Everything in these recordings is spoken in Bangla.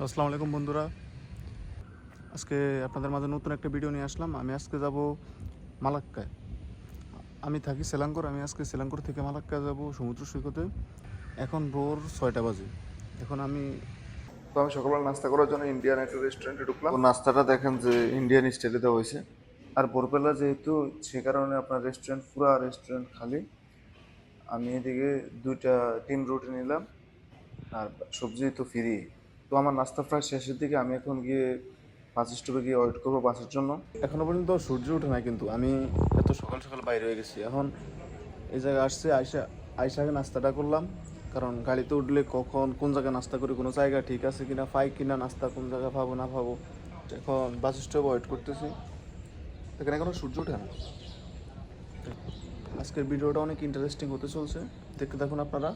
আসসালামু আলাইকুম বন্ধুরা, আজকে আপনাদের মাঝে নতুন একটা ভিডিও নিয়ে আসলাম। আমি আজকে যাব মালাক্কায়। আমি থাকি সেলাঙ্কোর। আমি আজকে সেলাঙ্কোর থেকে মালাক্কায় যাব সমুদ্র সৈকতে। এখন ভোর 6টা বাজে। এখন আমি সকালবেলা নাস্তা করার জন্য ইন্ডিয়ান একটা রেস্টুরেন্টে ঢুকলাম। তো নাস্তাটা দেখেন যে ইন্ডিয়ান স্টাইলে দেওয়া হয়েছে। আর ভোরবেলা যেহেতু, সে কারণে আপনার রেস্টুরেন্ট খালি। আমি এদিকে দুইটা ডিম রুটি নিলাম, আর সবজি তো ফ্রি। তো আমার নাস্তা প্রায় শেষের দিকে। আমি এখন গিয়ে বাস স্টপে গিয়ে ওয়েট করবো বাসের জন্য। এখনো পর্যন্ত সূর্য ওঠে নাই, কিন্তু আমি এত সকাল সকাল বাইরে হয়ে গেছি। এখন এই জায়গায় আসছে, আগে নাস্তাটা করলাম, কারণ গাড়িতে উঠলে কখন কোন জায়গায় নাস্তা করি, কোনো জায়গা ঠিক আছে কিনা, পাই কিনা নাস্তা, কোন জায়গায় পাবো না পাবো। এখন বাস স্টপে ওয়েট করতেছি, এখানে এখনো সূর্য ওঠে না। আজকের ভিডিওটা অনেক ইন্টারেস্টিং হতে চলছে, দেখতে থাকুন আপনারা।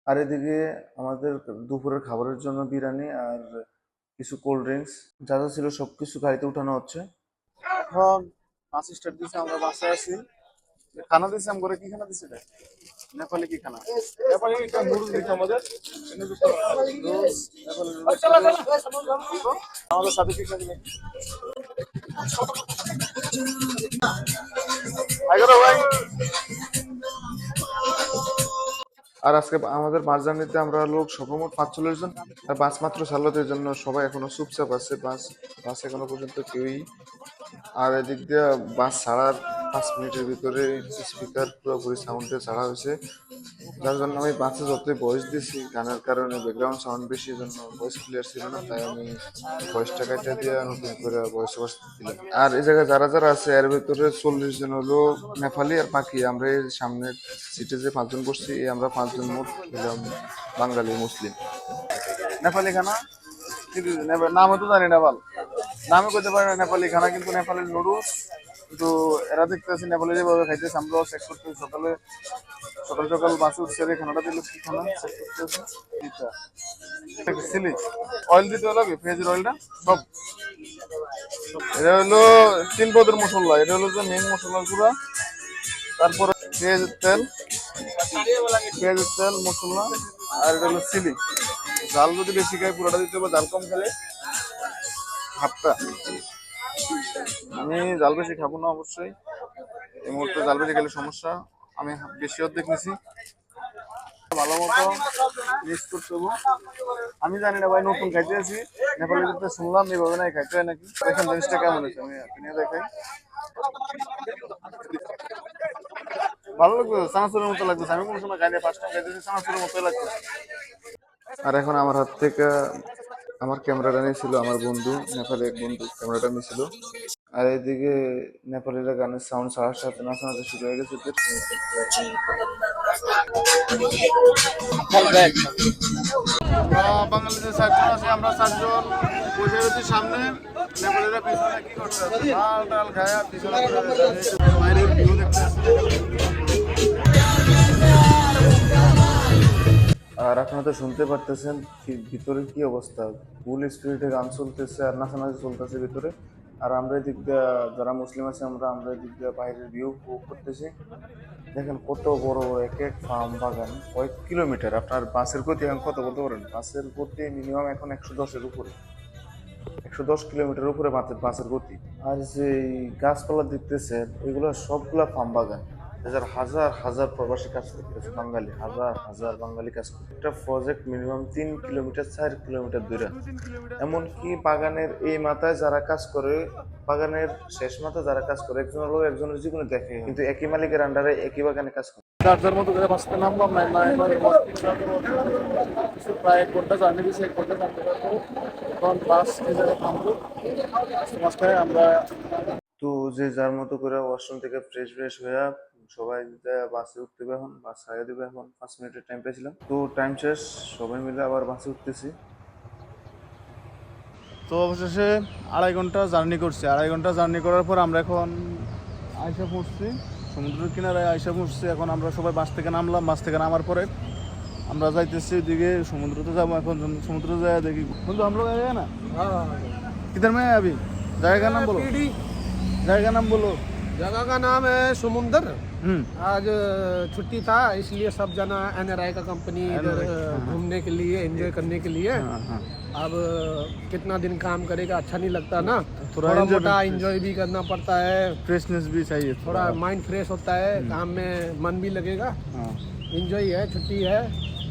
আর এদিকে আমাদের দুপুরের খাবারের জন্য বিরিয়ানি আর কিছু কোল্ড ড্রিঙ্কস যা যা ছিল সবকিছু গাড়িতে উঠানো হচ্ছে। এখন বাস স্টার্ট দিয়েছে, আমরা বাসে আছি। খানা দিয়েছে করে, কি খানা দিচ্ছে? নেপালি কি খানা? নেপালি নুডলস দিচ্ছে আমাদের। Noodles, Nepali noodles. আমাদের সাথে কি খাবি নাকি? ভাই, আর আজকে আমাদের বাস জার্নিতে আমরা লোক সর্বমোট 45 জন। আর বাস মাত্র চালাতে জন্য সবাই এখনো চুপচাপ আছে। বাস এখনো পর্যন্ত কেউই। আর এদিক দিয়ে বাস ছাড়ার 5 মিনিটের ভিতরে স্পিকার পুরোপুরি সাউন্ডে ছাড়া হয়েছে, যার জন্য আমি বাসে যতই ভয়েস দিছি, গানের কারণে ব্যাকগ্রাউন্ড সাউন্ড বেশি, জন্য ভয়েস ক্লিয়ার ছিল না। তাই আমি ভয়েসটা কাটা দিয়ে নতুন করে ভয়েস দিলাম। আর এই জায়গায় যারা যারা আছে এর ভিতরে 40 জন হলো নেপালি আর বাকি আমরা এই সামনের সিটে যে 5 জন বসছি, আমরা 5 জন মোট হলাম বাঙালি মুসলিম। নেপালি খানা নামও তো জানি না, নামে করতে পারে না নেপালি খানা, কিন্তু নেপালের নুডলস। কিন্তু এরা দেখতেছি নেপালি যেভাবে খাইতেছে, আমরাও চেক করতেছি। সকাল সকাল বাসে উঠছে, খানাটা দিল কি খানা চেক করতেছি। চিলি অয়েল দিতে লাগে, পেঁয়াজের অয়েলটা সব। এটা হলো 3 পদের মশলা। এটা হলো যে মেন মশলার গুঁড়া, তারপরে পেঁয়াজের তেল মশলা, আর এটা হলো চিলি। ঝাল যদি বেশি খাই পুরোটা দিতে হবে, ঝাল কম খেলে হাফটা। আমি জাল বেশি খাবো না অবশ্যই, এই মুহূর্তে জাল বেশি খেলে সমস্যা। আমি বেশি অর্ধেক নিছি, ভালো মতো মিক্স করতে হবো। আমি জানি না ভাই, নতুন খাইতে আছি নেপালি, শুনলাম এইভাবে নাই খাইতে হয় নাকি। দেখেন জিনিসটা কেমন হয়েছে, আমি নিয়ে দেখাই। ভালো লাগবে, চানাচুরের মতো লাগতেছে। আমি কোনো সময় খাইনি, ফার্স্ট টাইম খাইতেছি, চানাচুরের মতো লাগতেছে। আর এখন আমার হাত থেকে আমার ক্যামেরাটা নিয়েছিল আমার বন্ধু, নেপালি এক বন্ধু ক্যামেরাটা নিয়েছিল। আর এইদিকে নেপালিরা গানের সাউন্ড ছাড়ার সাথে নাচানাচি শুরু হয়ে গেছে। বাঙালিদের 4 জন আছে, আমরা 4 জন বসে রয়েছি সামনে। নেপালিরা পিছনে কি করতেছে, ডাল ডাল খায়া পিছনে বাইরের ভিউ দেখতে আসছে। আর আপনারা তো শুনতে পারতেছেন ভিতরে কি অবস্থা, ফুল স্পিরিটে গান চলতেছে আর নাচানাচি চলতেছে ভিতরে। আর আমরা এদিক দিয়ে যারা মুসলিম আছে, আমরা এদিক দিয়ে বাইরের ভিউ উপভোগ করতেছি। দেখেন কত বড় এক এক ফার্ম বাগান, কয়েক কিলোমিটার। আপনার বাসের গতি এখন কত বলতে পারেন? বাসের গতি মিনিমাম এখন 110-এর উপরে, 110 কিলোমিটার উপরে বাসের গতি। আর যে গাছপালা দেখতেছেন, এগুলো সবগুলা ফার্ম বাগান। হাজার হাজার প্রবাসী কাজ করতেছে, বাঙালি হাজার হাজার বাঙালি কাজ করতে। একটা প্রজেক্ট মিনিমাম 3 কিলোমিটার 4 কিলোমিটার দূরে। এমনকি বাগানের এই মাথায় যারা কাজ করে, বাগানের শেষ মাথায় যারা কাজ করে, একজন হলো একজনের জীবনে দেখে, কিন্তু একই মালিকের আন্ডারে একই বাগানে কাজ করে। যার মতো করে বাঁচতে নামলাম প্রায় 1 ঘন্টা জার্নি দিয়েছি, 1 ঘন্টা জার্নি করবো। এখন বাস থামবো মাঝখানে আমরা। তো যে যার মতো করে ওয়াশরুম থেকে ফ্রেশ হয়ে সবাই বাসে উঠতে হবে। এখন বাস ছাড়িয়ে দেবে, এখন 5 মিনিটের টাইম পেয়েছিলাম। তো টাইম শেষ, সবাই মিলে আবার বাসে উঠতেছি। তো অবশেষে 2.5 ঘন্টা জার্নি করছি। 2.5 ঘন্টা জার্নি করার পর আমরা এখন আইসা পড়ছি সমুদ্রের কিনারায়, আইসা পড়ছি। এখন আমরা সবাই বাস থেকে নামলাম। বাস থেকে নামার পরে আমরা যাইতেছি ওইদিকে, সমুদ্রতে যাবো। এখন সমুদ্র যায় দেখি বন্ধু, हम लोग आए ना किधर में है अभी? जगह का नाम बोलो, जगह का नाम बोलो। जगह का नाम है समुंदर। आज छुट्टी था, इसलिए सब जना NRI का कंपनी इधर घूमने के लिए, एंजॉय करने के लिए। अब कितना दिन काम करेगा, अच्छा नहीं लगता ना। थोड़ा थोड़ा enjoyment मोटा भी- एंजॉय भी करना पड़ता है, फ्रेशनेस भी चाहिए थोड़ा माइंड फ्रेश होता है, काम में मन भी लगेगा। हाँ एंजॉय है, छुट्टी है,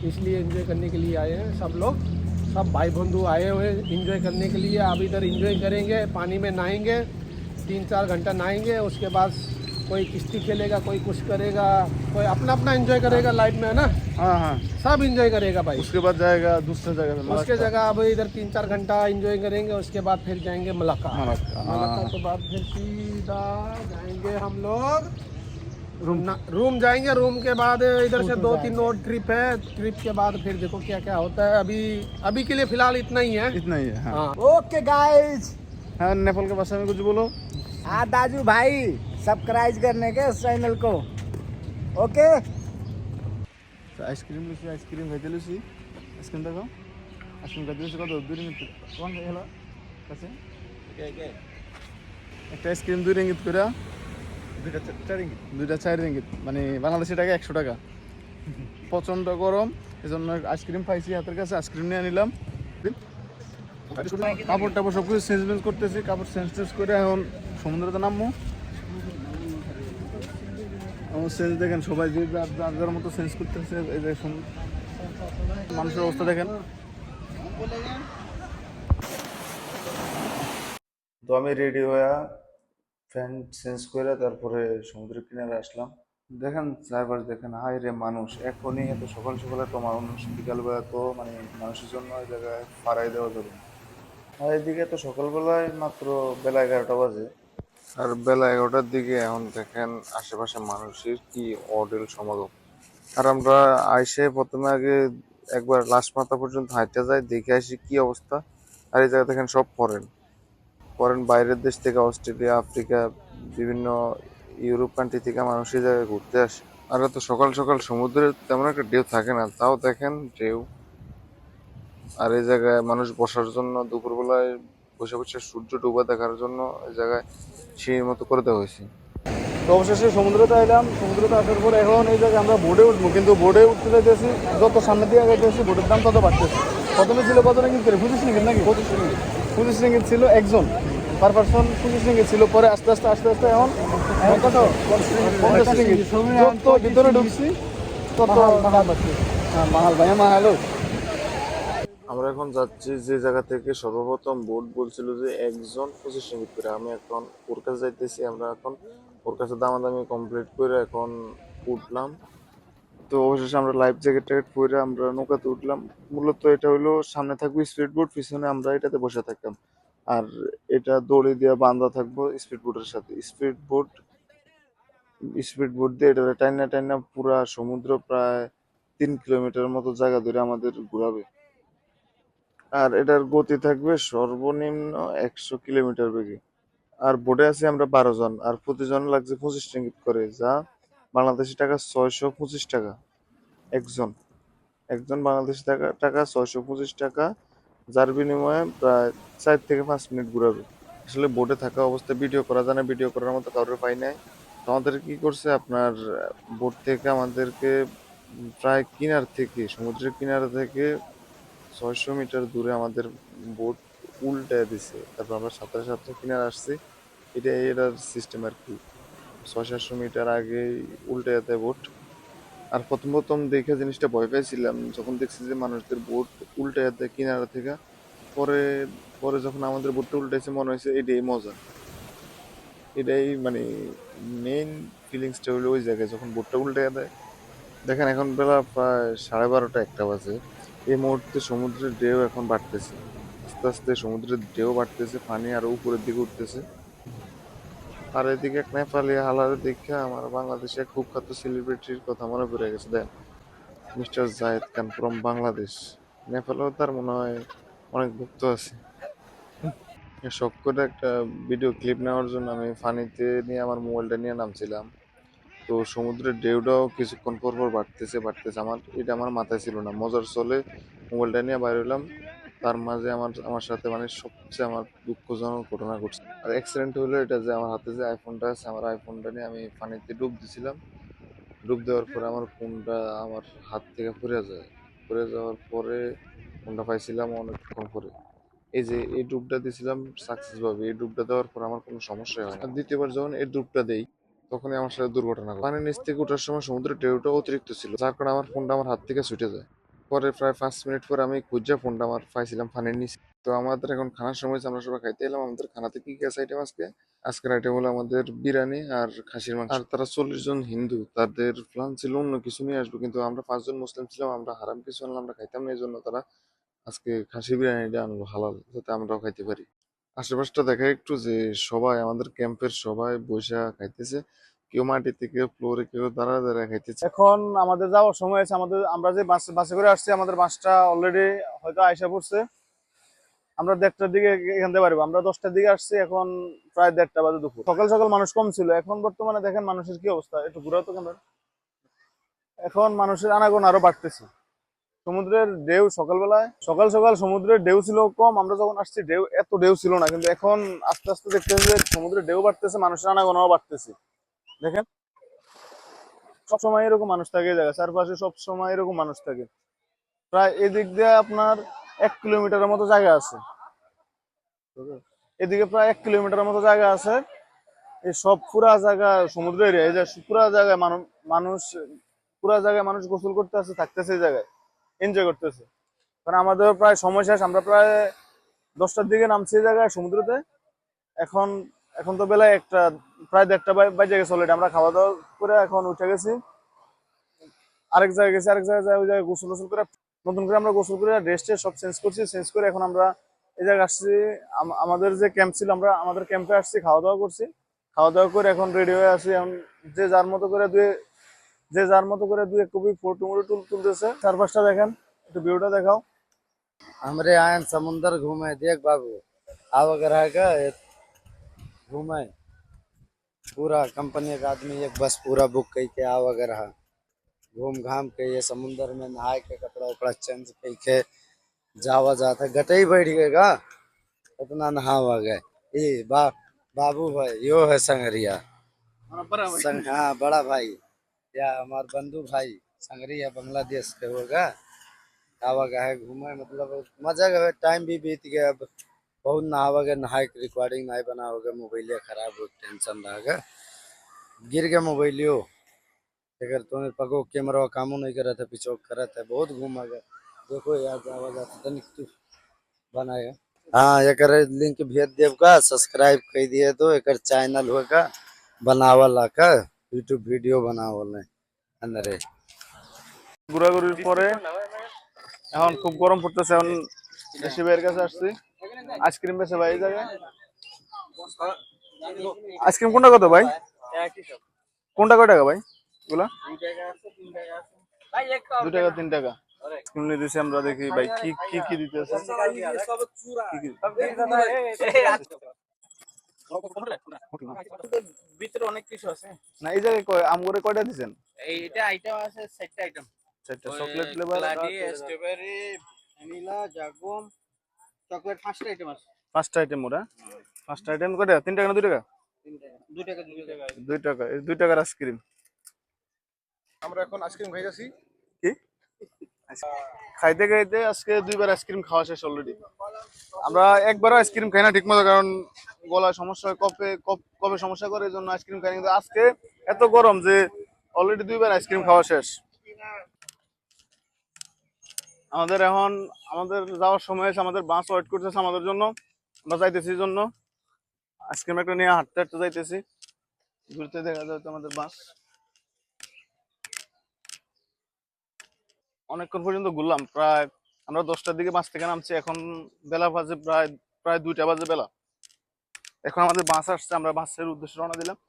इसलिए एंजॉय करने के लिए आए हैं सब लोग। सब भाई बंधु आए हुए एंजॉय करने के लिए। अब इधर एंजॉय करेंगे, पानी में नहाएंगे, 3-4 घंटा नहाएंगे। उसके बाद कोई किश्ती खेलेगा, कोई कुछ करेगा, कोई अपना अपना एंजॉय करेगा लाइफ में, है ना। हाँ हाँ। सब एंजॉय करेगा भाई। उसके बाद जाएगा दूसरे जगह पे उसके मलक्का। जगह अब इधर 3-4 घंटा एंजॉय करेंगे, उसके बाद फिर जाएंगे मलक्का। मलक्का, मलक्का हाँ। के बाद फिर सीधा जाएंगे हम लोग रूम जाएंगे। रूम के बाद इधर से 2-3 और ट्रिप है। ट्रिप के बाद फिर देखो क्या क्या होता है। अभी अभी के लिए फिलहाल इतना ही है। इतना ही है हाँ। हाँ। ओके गाइस, हाँ नेपाल के भाषा में कुछ बोलो। हाँ दाजू भाई, सब्सक्राइब करने के उस चैनल को। ओके आइसक्रीम लुसी, आइसक्रीम खाইতে লুছি। আইসক্রিম দেখাও। আইসক্রিম খাইতে লুছি কত 2 রিঙ্গিত। কোন হলো কাছে একটা আইসক্রিম 2 রিঙ্গিত করে, দুইটা 4 রিঙ্গিত, মানে বাংলাদেশি টাকা 100 টাকা। প্রচন্ড গরম, এজন্য আইসক্রিম পাইছি হাতের কাছে, আইসক্রিম নিয়ে নিলাম। কাপড় টাপড় সব কিছু চেঞ্জ করতেছি, কাপড় চেঞ্জ করে এখন সমুদ্রতে নামবো। চেঞ্জ দেখেন, সবাই যে যার যার মতো চেঞ্জ করতেছে। এই যে মানুষের অবস্থা দেখেন। তো আমি রেডি হয়ে প্যান্ট চেঞ্জ করে তারপরে সমুদ্রের কিনারে আসলাম। দেখেন চারপাশ দেখেন, হাই রে মানুষ! এখনই এত সকাল সকাল এত মানুষ, বিকালবেলা তো মানে মানুষের জন্য এই জায়গায় ফারাই দেওয়া যাবে না। আর এদিকে তো সকালবেলায় মাত্র বেলা 11টা বাজে, আর বেলা 11টার দিকে এখন দেখেন আশেপাশে মানুষের কি অঢেল সমাগম। আর আমরা আইসে প্রথমে আগে একবার লাস্ট মাথা পর্যন্ত হাঁটতে যাই, দেখে আসি কি অবস্থা। আর এই জায়গা দেখেন সব ফরেন ফরেন, বাইরের দেশ থেকে, অস্ট্রেলিয়া, আফ্রিকা, বিভিন্ন ইউরোপ কান্ট্রি থেকে মানুষ এই জায়গায় ঘুরতে আসে। আর তো সকাল সকাল সমুদ্রে তেমন একটা ঢেউ থাকে না, তাও দেখেন ঢেউ। আর এই জায়গায় মানুষ বসার জন্য দুপুরবেলায় বসে বসে সূর্য ডুবা দেখার জন্য এই জায়গায় সিঁড়ির মতো করে দেওয়া হয়েছে। তো অবশেষে সমুদ্রতে এলাম। সমুদ্রতে আসার পর এখন এই জায়গায় আমরা বোর্ডে উঠবো, কিন্তু বোর্ডে উঠতে চাইতেছি, যত সামনের দিকে গাইতেছি বোর্ডের দাম তত বাড়তেছে। প্রথমে ছিল কত রিঙ্গিত করে? 25 রিঙ্গিত নাকি? 25 রিঙ্গিত ছিল একজন, পার পারসন 25 রিঙ্গিত ছিল। পরে আস্তে আস্তে এখন কত? 50 রিঙ্গিত। যত ভিতরে ঢুকছি তত দাম বাড়ছে। হ্যাঁ মাহাল ভাইয়া, মাহালো। আমরা এখন যাচ্ছি যে জায়গা থেকে সর্বপ্রথম বোট বলছিল যে একজন 25 রিঙ্গিত করে। আমি এখন ওর কাছে যাইতেছি। আমরা এখন ওর কাছে দামাদামি কমপ্লিট করে এখন উঠলাম। তো অবশেষে আমরা লাইফ জ্যাকেট ট্যাকেট পরে আমরা নৌকাতে উঠলাম। মূলত এটা হলো সামনে থাকবে স্পিড বোট, পিছনে আমরা এটাতে বসে থাকতাম। আর এটা দড়ি দিয়ে বাঁধা থাকবো স্পিড বোটের সাথে। স্পিড বোট দিয়ে এটা টাইনা টাইনা পুরা সমুদ্র প্রায় 3 কিলোমিটার মতো জায়গা ধরে আমাদের ঘুরাবে। আর এটার গতি থাকবে সর্বনিম্ন 100 কিলোমিটার বেগে। আর বোটে আছি আমরা 12 জন, আর প্রতিজন লাগছে 25 রিঙ্গিত করে, যা বাংলাদেশি টাকা 625 টাকা একজন। একজন বাংলাদেশি টাকা 625 টাকা, যার বিনিময়ে প্রায় 4 থেকে 5 মিনিট ঘুরাবে। আসলে বোটে থাকা অবস্থায় ভিডিও করা যায় না, ভিডিও করার মতো কারোর পাই নাই। তো আমাদের কি করছে, আপনার বোট থেকে আমাদেরকে প্রায় সমুদ্রের কিনারা থেকে 600 মিটার দূরে আমাদের বোট উল্টায় দিছে। তারপর আমরা সাঁতরে সাঁতরে কিনারে আসছি। এটার সিস্টেম আর কি, 600-700 মিটার আগে উল্টে দেয় বোট। আর প্রথম প্রথম দেখে জিনিসটা ভয় পেয়েছিলাম, যখন দেখছি যে মানুষদের বোট উল্টে দেয় কিনারা থেকে। পরে পরে যখন আমাদের বোটটা উল্টাইছে মনে হয়েছে এটাই মজা। এটাই মানে মেইন ফিলিংসটা হলো ওই জায়গায় যখন বোটটা উল্টে দেয়। দেখেন এখন বেলা প্রায় 12:30-1টা বাজে। এই মুহূর্তে সমুদ্রের ঢেউ এখন বাড়তেছে, আস্তে আস্তে সমুদ্রের ঢেউ বাড়তেছে, পানি আরো উপরের দিকে উঠতেছে। আর এদিকে এক নেপালি হালারে দেখে আমার বাংলাদেশে এক কুখ্যাত সেলিব্রিটির কথা মনে পড়ে গেছে। Then, mister Zayed Khan from Bangladesh. নেপালেও তার মনে হয় অনেক ভক্ত আছে। শখ করে একটা ভিডিও ক্লিপ নেওয়ার জন্য আমি ফানিতে নিয়ে আমার মোবাইলটা নিয়ে নামছিলাম। তো সমুদ্রের ঢেউটাও কিছুক্ষণ পর পর বাড়তেছে বাড়তেছে, আমার মাথায় ছিল না। মজার চলে মোবাইলটা নিয়ে বাইরে হলাম। তার মাঝে আমার সাথে মানে সবচেয়ে আমার দুঃখজনক ঘটনা ঘটছে। আর অ্যাক্সিডেন্ট হলো এটা যে আমার হাতে যে আইফোনটা আছে, আমার আইফোনটা নিয়ে আমি পানিতে ডুব দিছিলাম। ডুব দেওয়ার পরে আমার ফোনটা আমার হাত থেকে পড়ে যায়। পড়ে যাওয়ার পরে ফোনটা পাইছিলাম অনেকক্ষণ পরে। এই যে এই ডুবটা দিয়েছিলাম সাকসেস ভাবে, এই ডুবটা দেওয়ার পর আমার কোনো সমস্যাই হয় না। আর দ্বিতীয়বার যখন এই ডুবটা দেই তখনই আমার সাথে দুর্ঘটনা ঘটে। পানির নিচ থেকে ওঠার সময় সমুদ্রের ঢেউটা অতিরিক্ত ছিল, যার কারণে আমার ফোনটা আমার হাত থেকে ছুটে যায়। পরে প্রায় 5 মিনিট পরে আমি খুঁজে ফোনটা আমার পাইছিলাম পানির নিচে। তো আমাদের এখন খানার সময় হয়েছে, আমরা সবাই খাইতে এলাম। আমাদের খানাতে কি কি আছে আইটেম আজকে? আজকের আইটেম হলো আমাদের বিরিয়ানি আর খাসির মাংস। আর তারা 40 জন হিন্দু, তাদের প্ল্যান ছিল অন্য কিছু নিয়ে আসবে, কিন্তু আমরা 5 জন মুসলিম ছিলাম, আমরা হারাম কিছু আনলাম, আমরা খাইতাম না, এই জন্য তারা আজকে খাসি বিরিয়ানিটা আনলো হালাল, যাতে আমরাও খাইতে পারি। আশেপাশটা দেখা একটু যে সবাই আমাদের ক্যাম্পের সবাই বসে খাইতেছে, কেউ মাটিতে, কেউ ফ্লোরে, কেউ দাঁড়া দাঁড়া খাইতেছে। এখন আমাদের যাওয়ার সময় আছে, আমরা যে বাসে করে আসছি, আমাদের বাসটা অলরেডি হয়তো আইসা পড়ছে। আমরা 1:30টার দিকে এখান থেকে পারবো, আমরা 10টার দিকে আসছি, এখন প্রায় 1:30টা বাজে দুপুর। সকাল সকাল মানুষ কম ছিল, এখন বর্তমানে দেখেন মানুষের কি অবস্থা, একটু ঘুরাও তো কেন। এখন মানুষের আনাগোনা আরো বাড়তেছে। সমুদ্রের ঢেউ সকালবেলায় সকাল সকাল সমুদ্রের ঢেউ ছিল কম, আমরা যখন আসছি এত ঢেউ ছিল না, কিন্তু এখন আস্তে আস্তে দেখতেছি যে সমুদ্রের ঢেউ বাড়তেছে, মানুষের আনাগোনাও বাড়তেছে। দেখেন সবসময় এরকম মানুষ থাকে এই জায়গায়, চারপাশে সবসময় এরকম মানুষ থাকে। প্রায় এদিক দিয়ে আপনার 1 কিলোমিটারের মতো জায়গা আছে, এদিকে প্রায় 1 কিলোমিটারের মতো জায়গা আছে। এই সব পুরা জায়গা সমুদ্র এরিয়া, এই যে পুরা জায়গায় মানুষ পুরা জায়গায় মানুষ গোসল করতে আছে, থাকতেছে এই জায়গায়, এনজয় করতেছে। কারণ আমাদের প্রায় সময় শেষ, আমরা প্রায় 10টার দিকে নামছি এই জায়গায় সমুদ্রতে। এখন এখন তো বেলায় একটা, প্রায় 1:30টা বাজে গেছে অলরেডি। আমরা খাওয়া দাওয়া করে এখন উঠে গেছি, আরেক জায়গায় গেছি, আরেক জায়গায় ওই জায়গায় গোসল গোসল করে নতুন করে আমরা গোসল করে ড্রেস সব চেঞ্জ করছি, চেঞ্জ করে এখন আমরা এই জায়গায় আসছি। আমাদের যে ক্যাম্প ছিল, আমরা আমাদের ক্যাম্পে আসছি, খাওয়া দাওয়া করছি, খাওয়া দাওয়া করে এখন রেডি হয়ে আসি। এখন যে যার মতো করে দুই এক কপি ফটো তুলতেছে। চারপাশটা দেখেন, একটু ভিউটা দেখাও। हमरे आए हैं समुंदर घूमे देख बाबू आव अगर है का घूमे पूरा कंपनी का आदमी एक बस पूरा बुक कई के आव अगर है घूम घाम के ये समुंदर में नहाए के कपड़ा उपड़ा चेंज कई के जावा जाता गटई बैठ गएगा अपना नहावा गए ये बाबू भाई यो है संगरिया हाँ बड़ा भाई या हमार बंधु भाई संगरी है बांग्लादेश के होगा आवा गए घूमे मतलब मजा गए टाइम भी बीत गया अब बहुत नहावागे नहाए के रिकॉर्डिंग नहीं बनाओगे मोबाइल खराब हो टेंशन रहेगा गिर गया मोबाइलियो अगर तुमने पको कैमरा कामों नहीं कर रहा था पिछोक कर रहा था बहुत घूमा गया देखो यार आवाज आता था तू बनाएगा हाँ एक लिंक भेज देव का सब्सक्राइब कर दिए तो एक चैनल होगा बनावला का यूट्यूब वीडियो बनावल अंदर ঘোরাঘুরির পরে এখন খুব গরম পড়তেছে। এখন দেশি ভাইয়ের কাছে আসছি, আইসক্রিম বেছে ভাই এই জায়গায়। আইসক্রিম কোনটা কত ভাই? কোনটা কয় টাকা ভাই এগুলা? 2 টাকা 3 টাকা আইসক্রিম নিয়ে দিছি আমরা। দেখি ভাই কি কি কি দিতেছে। ভিতরে অনেক কিছু আছে। না এই জায়গায় আমগরে কয়টা দিছেন? এইটা আইটেম আছে 4টা আইটেম। চারটা চকলেট ফ্লেভার, স্ট্রবেরি, ভ্যানিলা, জাগম, চকলেট 5টা আইটেম আছে। 5টা আইটেম ওরা। 5টা আইটেম কয়টা? 3 টাকা না 2 টাকা? 2 টাকা 2 টাকা। 2 টাকা, এই 2 টাকার আইসক্রিম। আমরা এখন আইসক্রিম খাই যাচ্ছি। কি খাইতে খাইতে আজকে 2বার আইসক্রিম খাওয়া শেষ অলরেডি। আমরা একবারও আইসক্রিম খাই না ঠিক মতো, কারণ গলায় সমস্যা হয়, কফে সমস্যা করে, এই জন্য আইসক্রিম খাই না। কিন্তু আজকে এত গরম যে অলরেডি 2বার আইসক্রিম খাওয়া শেষ। আমাদের যাওয়ার সময় হয়েছে, আমাদের বাস ওয়েট করতেছে আমাদের জন্য, আমরা যাইতেছি জন্য আইসক্রিম একটা নিয়ে হাঁটতে হাঁটতে যাইতেছি। ঘুরতে দেখা যায় তো আমাদের বাস। অনেকক্ষণ পর্যন্ত ঘুরলাম, প্রায় আমরা 10টার দিকে বাস থেকে নামছি, এখন বেলা বাজে প্রায় প্রায় 2টা বাজে বেলা। এখন আমাদের বাস আসছে, আমরা বাসের উদ্দেশ্যে রওনা দিলাম।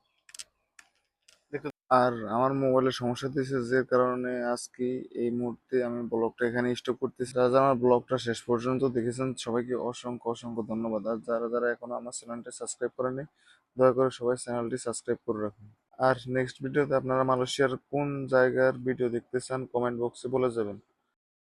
আর আমার মোবাইলের সমস্যা দিয়েছে, যে কারণে আজকে এই মুহূর্তে আমি ব্লগটা এখানে স্টপ করতেছি। যারা আমার ব্লগটা শেষ পর্যন্ত দেখেছেন সবাইকে অসংখ্য অসংখ্য ধন্যবাদ। আর যারা যারা এখনো আমার চ্যানেলটি সাবস্ক্রাইব করেনি, দয়া করে সবাই চ্যানেলটি সাবস্ক্রাইব করে রাখুন। আর নেক্সট ভিডিওতে আপনারা মালয়েশিয়ার কোন জায়গার ভিডিও দেখতে চান কমেন্ট বক্সে বলে যাবেন।